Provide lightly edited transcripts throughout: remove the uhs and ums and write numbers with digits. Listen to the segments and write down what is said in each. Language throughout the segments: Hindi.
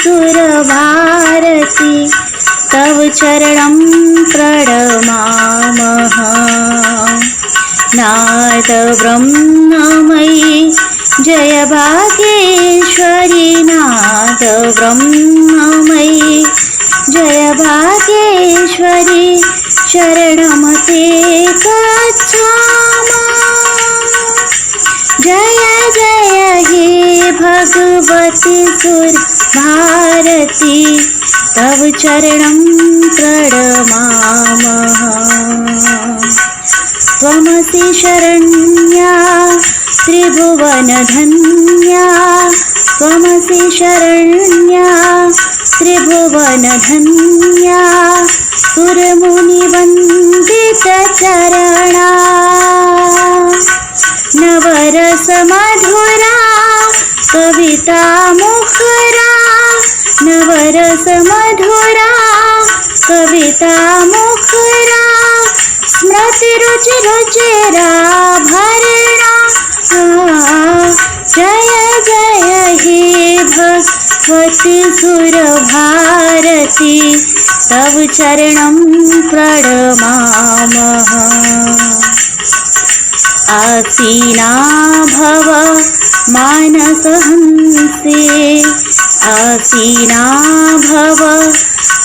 सुरभारती तव चरणं प्रणमामः। नाद ब्रह्ममयी जय भाग्येश्वरी, नाद ब्रह्ममयी जय भाग्येश्वरी, शरणमते गच्छामः। जय जय हे भगवती सुरभारती तव चरणं प्रणमामः। त्वमसि शरण्या त्रिभुवनधन्या, त्वमसि शरण्या त्रिभुवनधन्या, सुरमुनिवन्दितचरणा। नवरसमधुरा कविता मुखरा, नवरसमधुरा कविता मुखरा, स्मृतिरुचिरुचिराभरणा। जय जय हे भगवती सुरभारती तव चरणं प्रणमामः। आसीना भव मानसहंसे, आसीना भव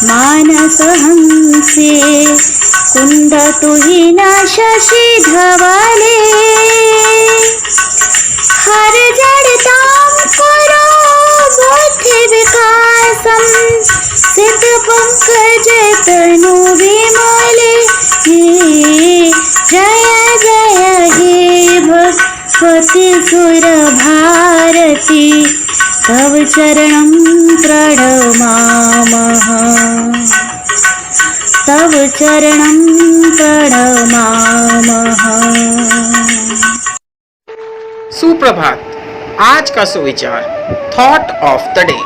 मानसहंसे, कुन्दतुहिन शशिधवले। हर जड़तां करो बुद्धिविकासं, सिद्धपङ्कजतनु विमले। जय जय हे भगवती सुरभारती तव चरणं प्रणमामः, तव चरणं प्रणमामः। सुप्रभात। आज का सुविचार, thought of the day,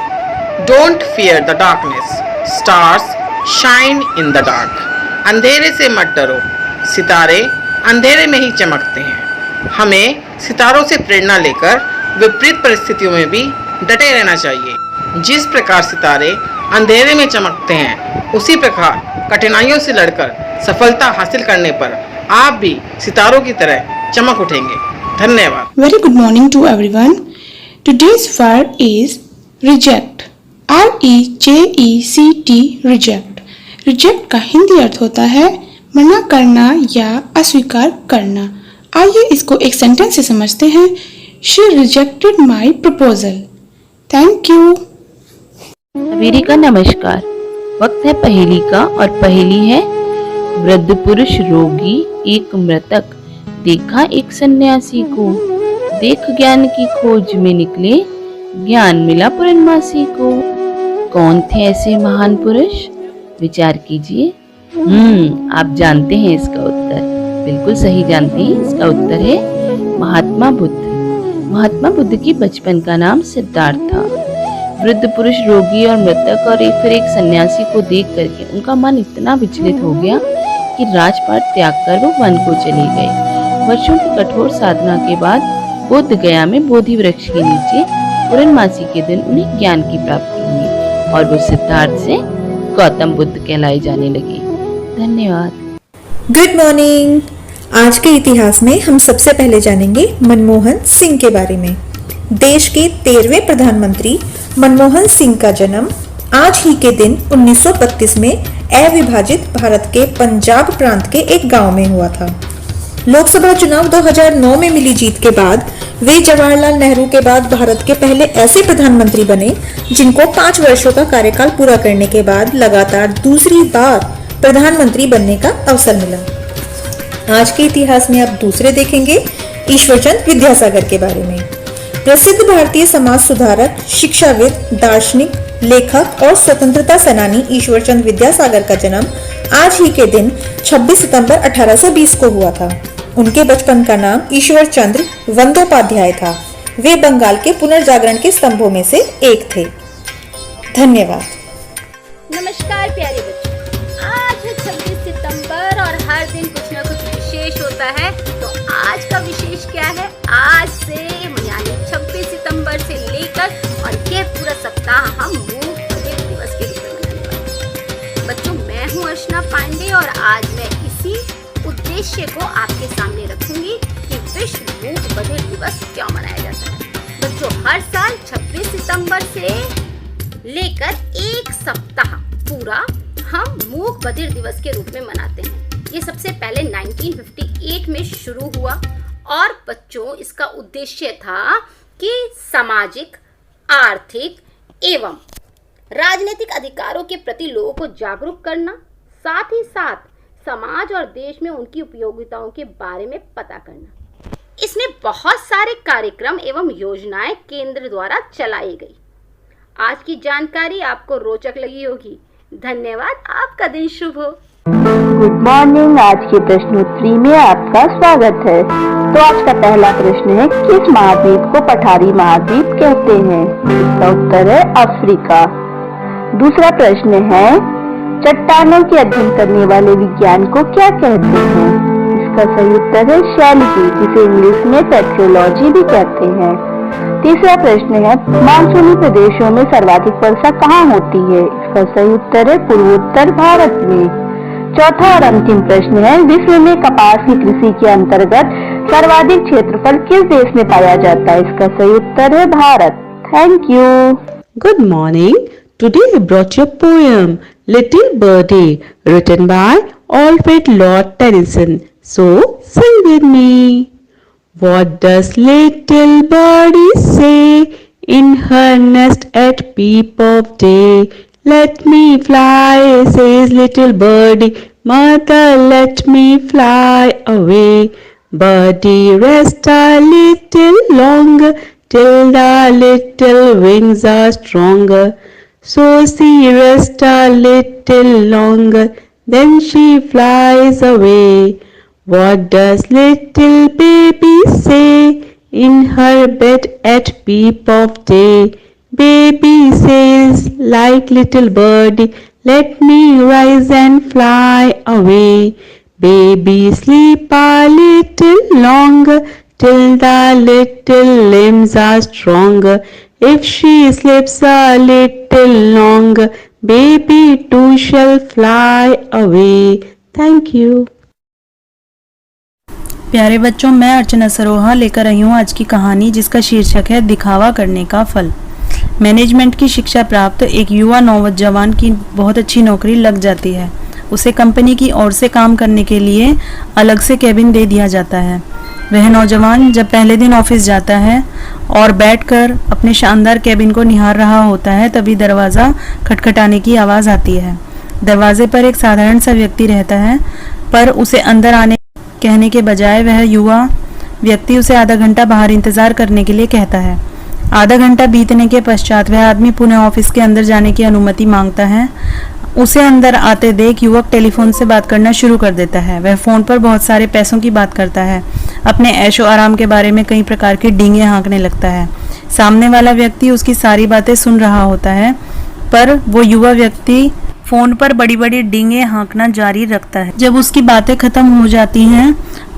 don't fear the darkness, stars shine in the dark. अंधेरे से मत डरो, सितारे अंधेरे में ही चमकते हैं। हमें सितारों से प्रेरणा लेकर विपरीत परिस्थितियों में भी डटे रहना चाहिए। जिस प्रकार सितारे अंधेरे में चमकते हैं, उसी प्रकार कठिनाइयों से लड़कर सफलता हासिल करने पर आप भी सितारों की तरह चमक उठेंगे। धन्यवाद। Very good morning to everyone. Today's word is reject. REJECT, reject. Reject का हिंदी अर्थ होता है मना करना या अस्वीकार करना। आइए इसको एक सेंटेंस से समझते हैं। She rejected my proposal. Thank you. सवेरे का नमस्कार। वक्त है पहेली का और पहेली है, वृद्ध पुरुष रोगी एक मृतक, देखा एक सन्यासी को, देख ज्ञान की खोज में निकले, ज्ञान मिला पूर्णमासी को। कौन थे ऐसे महान पुरुष? विचार कीजिए। आप जानते हैं इसका उत्तर, बिल्कुल सही जानते हैं। इसका उत्तर है महात्मा बुद्ध। महात्मा बुद्ध की बचपन का नाम सिद्धार्थ था। वृद्ध पुरुष रोगी और मृतक और फिर एक सन्यासी को देख करके उनका मन इतना विचलित हो गया कि राजपाट त्याग कर वो वन को चले गए। वर्षों की कठोर साधना के बाद बोध गया में बोधि वृक्ष के नीचे पूर्णमासी के दिन उन्हें ज्ञान की प्राप्ति हुई और वो सिद्धार्थ से गौतम बुद्ध कहलाए जाने लगे। धन्यवाद। Good morning. आज के इतिहास में हम सबसे पहले जानेंगे मनमोहन सिंह के बारे में। देश के 13वें प्रधानमंत्री मनमोहन सिंह का जन्म आज ही के दिन 1932 में अविभाजित भारत के पंजाब प्रांत के एक गांव में हुआ था। लोकसभा चुनाव 2009 में मिली जीत के बाद वे जवाहरलाल नेहरू के बाद भारत के पहले ऐसे प्रधानमंत्री बने जिनको 5 वर्षों का कार्यकाल पूरा करने के बाद लगातार दूसरी बार प्रधानमंत्री बनने का अवसर मिला। आज के इतिहास में आप दूसरे देखेंगे ईश्वरचंद विद्यासागर के बारे में। प्रसिद्ध भारतीय समाज सुधारक, शिक्षाविद, दार्शनिक, लेखक और स्वतंत्रता सेनानी ईश्वरचंद विद्यासागर का जन्म आज ही के दिन 26 सितंबर 1820 को हुआ था। उनके बचपन का नाम ईश्वरचंद्र वंदोपाध्याय था। वे बंगाल के पुनर्जागरण के स्तंभों में से एक थे। धन्यवाद। नमस्कार प्यारे बच्चों, आज है 26 सितंबर और हर दिन कुछ न कुछ विशेष होता है। तो आज का विशेष क्या है? आज से यानी 26 सितंबर से लेकर और ये पूरा सप्ताह हम मूंग क्यों मनाया जाता है? बच्चों, हर साल 26 सितंबर से लेकर एक सप्ताह पूरा हम मूक बधिर दिवस के रूप में मनाते हैं। ये सबसे पहले 1958 में शुरू हुआ और बच्चों इसका उद्देश्य था कि सामाजिक, आर्थिक एवं राजनीतिक अधिकारों के प्रति लोगों को जागरूक करना, साथ ही साथ समाज और देश में उनकी उपयोगिताओं के बारे में पता करना। इसमें बहुत सारे कार्यक्रम एवं योजनाएं केंद्र द्वारा चलाई गई। आज की जानकारी आपको रोचक लगी होगी। धन्यवाद, आपका दिन शुभ हो। Good morning. आज के प्रश्नोत्तरी में आपका स्वागत है। तो आज का पहला प्रश्न है, किस महाद्वीप को पठारी महाद्वीप कहते हैं? इसका उत्तर है अफ्रीका। दूसरा प्रश्न है, चट्टानों के अध्ययन करने वाले विज्ञान को क्या कहते हैं? इसका सही उत्तर है शैलजी, जिसे इंग्लिश में पेट्रोलॉजी भी कहते हैं। तीसरा प्रश्न है, मानसूनी प्रदेशों में सर्वाधिक वर्षा कहाँ होती है? इसका सही उत्तर है पूर्वोत्तर भारत में। चौथा और अंतिम प्रश्न है, विश्व में कपास की कृषि के अंतर्गत सर्वाधिक क्षेत्रफल किस देश में पाया जाता है? इसका सही उत्तर है Bharat. Thank you. Good morning. Today I brought you a poem, Little Birdie, written by Alfred Lord Tennyson. So sing with me. What does little birdie say in her nest at peep of day? Let me fly, says little birdie, mother, let me fly away. Birdie, rest a little longer, till the little wings are stronger. So she rests a little longer, then she flies away. What does little baby say in her bed at peep of day? Baby says, like little birdie, let me rise and fly away. Baby, sleep a little longer, till the little limbs are stronger. If she sleeps a little longer, baby too shall fly away. Thank you. प्यारे बच्चों, मैं अर्चना सरोहा लेकर आई हूँ आज की कहानी, जिसका शीर्षक है दिखावा करने का फल। मैनेजमेंट की शिक्षा प्राप्त एक युवा नौजवान की बहुत अच्छी नौकरी लग जाती है। उसे कंपनी की ओर से काम करने के लिए अलग से केबिन दे दिया जाता है। वह नौजवान जब पहले दिन ऑफिस जाता है और बैठकर अपने शानदार केबिन को निहार रहा होता है, तभी दरवाज़ा खटखटाने की आवाज़ आती है। दरवाजे पर एक साधारण सा व्यक्ति रहता है, पर उसे अंदर आने कहने के बजाय वह युवा व्यक्ति उसे आधा घंटा बाहर इंतज़ार करने के लिए कहता है। आधा घंटा बीतने के पश्चात वह आदमी पुनः ऑफिस के अंदर जाने की अनुमति मांगता है। उसे अंदर आते देख युवक टेलीफोन से बात करना शुरू कर देता है। वह फोन पर बहुत सारे पैसों की बात करता है, अपने ऐशो आराम के बारे में कई प्रकार की डींगे हाँकने लगता है। सामने वाला व्यक्ति उसकी सारी बातें सुन रहा होता है, पर वो युवा व्यक्ति फोन पर बड़ी बड़ी डींगे हाँकना जारी रखता है। जब उसकी बातें खत्म हो जाती हैं,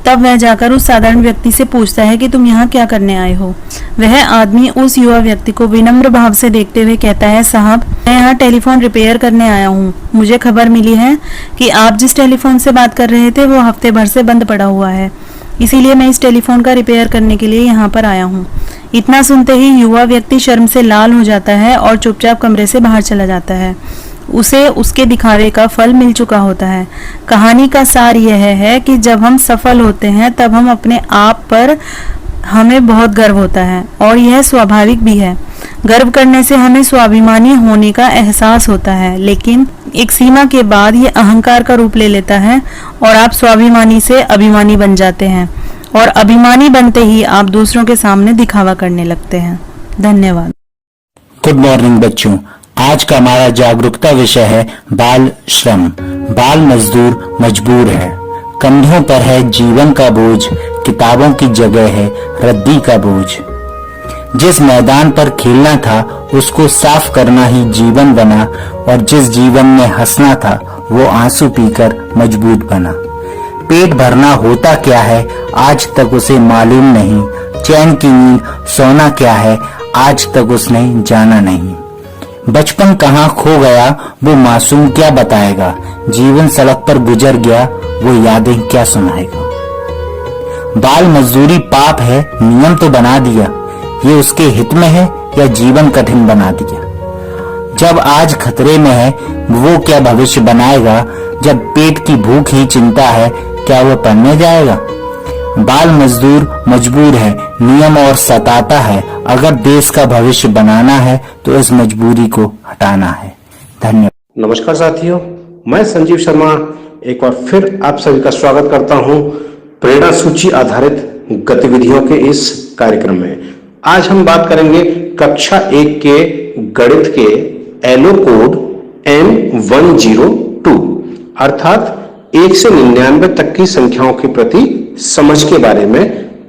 तब वह जाकर उस साधारण व्यक्ति से पूछता है कि तुम यहाँ क्या करने आए हो। वह आदमी उस युवा व्यक्ति को विनम्र भाव से देखते हुए कहता है, साहब, मैं यहाँ टेलीफोन रिपेयर करने आया हूँ। मुझे खबर मिली है कि आप जिस टेलीफोन से बात कर रहे थे वो हफ्ते भर से बंद पड़ा हुआ है, इसीलिए मैं इस टेलीफोन का रिपेयर करने के लिए यहाँ पर आया हूँ। इतना सुनते ही युवा व्यक्ति शर्म से लाल हो जाता है और चुपचाप कमरे से बाहर चला जाता है। उसे उसके दिखावे का फल मिल चुका होता है। कहानी का सार यह है कि जब हम सफल होते हैं तब हम अपने आप पर हमें बहुत गर्व होता है, और यह स्वाभाविक भी है। गर्व करने से हमें स्वाभिमानी होने का एहसास होता है, लेकिन एक सीमा के बाद ये अहंकार का रूप ले लेता है और आप स्वाभिमानी से अभिमानी बन जाते हैं, और अभिमानी बनते ही आप दूसरों के सामने दिखावा करने लगते हैं। धन्यवाद। गुड मॉर्निंग बच्चों, आज का हमारा जागरूकता विषय है बाल श्रम। बाल मजदूर मजबूर है, कंधों पर है जीवन का बोझ, किताबों की जगह है रद्दी का बोझ। जिस मैदान पर खेलना था उसको साफ करना ही जीवन बना, और जिस जीवन में हंसना था वो आंसू पीकर मजबूत बना। पेट भरना होता क्या है आज तक उसे मालूम नहीं, चैन की नींद सोना क्या है आज तक उसने जाना नहीं। बचपन कहाँ खो गया वो मासूम क्या बताएगा, जीवन सड़क पर गुजर गया वो यादें क्या सुनाएगा। बाल मजदूरी पाप है, नियम तो बना दिया, ये उसके हित में है या जीवन कठिन बना दिया। जब आज खतरे में है वो क्या भविष्य बनाएगा? जब पेट की भूख ही चिंता है क्या वो पढ़ने जाएगा? बाल मजदूर मजबूर है, नियम और सताता है। अगर देश का भविष्य बनाना है तो इस मजबूरी को हटाना है। धन्यवाद। नमस्कार साथियों, मैं संजीव शर्मा एक बार फिर आप सभी का स्वागत करता हूं प्रेरणा सूची आधारित गतिविधियों के इस कार्यक्रम में। आज हम बात करेंगे कक्षा 1 के गणित के एलो कोड N102 अर्थात 1 से 99 तक की संख्याओं के प्रति समझ के बारे में।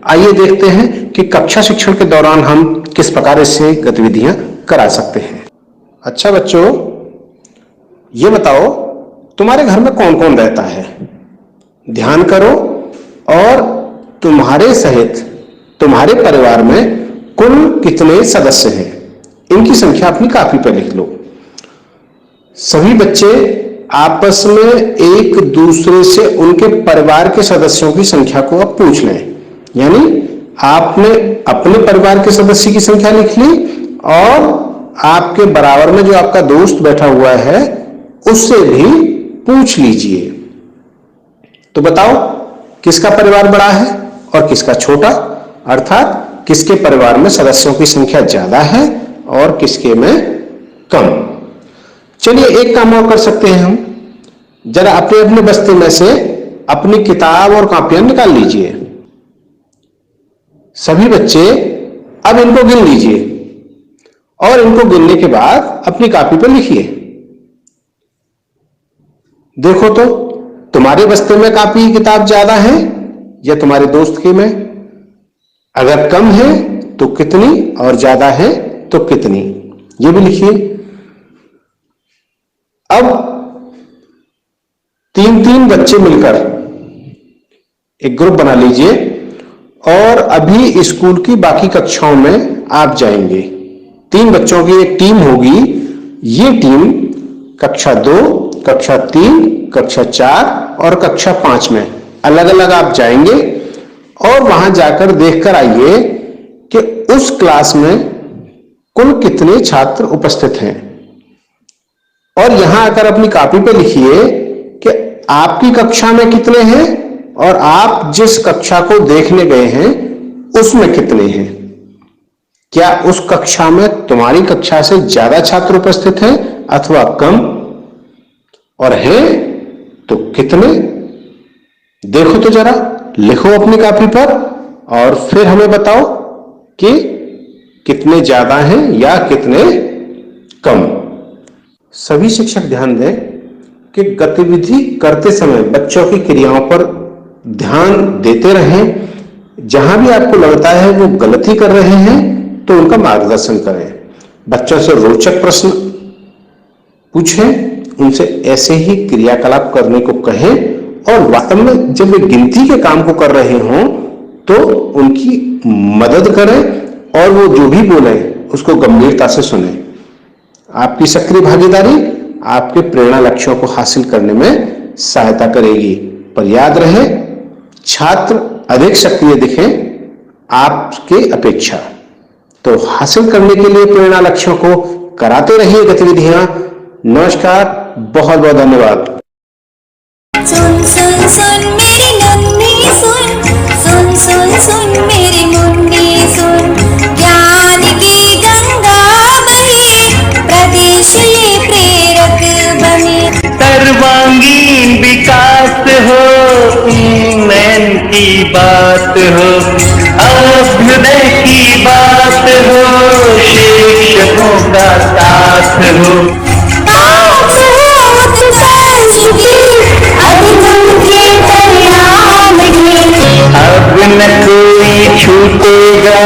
आइए देखते हैं कि कक्षा शिक्षण के दौरान हम किस प्रकार इससे गतिविधियां करा सकते हैं। अच्छा बच्चों, ये बताओ तुम्हारे घर में कौन कौन रहता है? ध्यान करो और तुम्हारे सहित तुम्हारे परिवार में कुल कितने सदस्य हैं, इनकी संख्या अपनी कॉपी पर लिख लो। सभी बच्चे आपस में एक दूसरे से उनके परिवार के सदस्यों की संख्या को अब पूछ लें। यानी आपने अपने परिवार के सदस्य की संख्या लिख ली और आपके बराबर में जो आपका दोस्त बैठा हुआ है उससे भी पूछ लीजिए। तो बताओ किसका परिवार बड़ा है और किसका छोटा, अर्थात किसके परिवार में सदस्यों की संख्या ज्यादा है और किसके में कम। चलिए एक काम और कर सकते हैं हम, जरा अपने अपने बस्ते में से अपनी किताब और कॉपियां निकाल लीजिए। सभी बच्चे अब इनको गिन लीजिए और इनको गिनने के बाद अपनी कॉपी पर लिखिए। देखो तो तुम्हारे बस्ते में कॉपी किताब ज्यादा है या तुम्हारे दोस्त के में? अगर कम है तो कितनी और ज्यादा है तो कितनी, ये भी लिखिए। अब 3-3 बच्चे मिलकर एक ग्रुप बना लीजिए और अभी स्कूल की बाकी कक्षाओं में आप जाएंगे। 3 बच्चों की एक टीम होगी। ये टीम कक्षा 2, कक्षा 3, कक्षा 4 और कक्षा 5 में अलग अलग आप जाएंगे और वहां जाकर देखकर आइए कि उस क्लास में कुल कितने छात्र उपस्थित हैं और यहां आकर अपनी कॉपी पे लिखिए कि आपकी कक्षा में कितने हैं और आप जिस कक्षा को देखने गए हैं उसमें कितने हैं। क्या उस कक्षा में तुम्हारी कक्षा से ज्यादा छात्र उपस्थित हैं अथवा कम, और हैं तो कितने? देखो तो जरा, लिखो अपनी कॉपी पर और फिर हमें बताओ कि कितने ज्यादा हैं या कितने कम। सभी शिक्षक ध्यान दें कि गतिविधि करते समय बच्चों की क्रियाओं पर ध्यान देते रहें। जहां भी आपको लगता है वो गलती कर रहे हैं तो उनका मार्गदर्शन करें। बच्चों से रोचक प्रश्न पूछें, उनसे ऐसे ही क्रियाकलाप करने को कहें और वास्तव में जब वे गिनती के काम को कर रहे हों तो उनकी मदद करें और वो जो भी बोले उसको गंभीरता से सुने। आपकी सक्रिय भागीदारी आपके प्रेरणा लक्ष्यों को हासिल करने में सहायता करेगी। पर याद रहे, छात्र अधिक सक्रिय दिखें आपके अपेक्षा। तो हासिल करने के लिए प्रेरणा लक्ष्यों को कराते रहिए गतिविधियां। नमस्कार, बहुत बहुत धन्यवाद। सुन सुन सुन मेरी नन्ही सुन, सुन सुन सुन मेरी मुन्नी सुन, ज्ञान की गंगा बहे, प्रदेश ये प्रेरक बने। सर्वांगीण विकास हो, उन्नयन की बात हो, अभ्युदय की बात हो, शिक्षकों का साथ हो। अब न कोई छूटेगा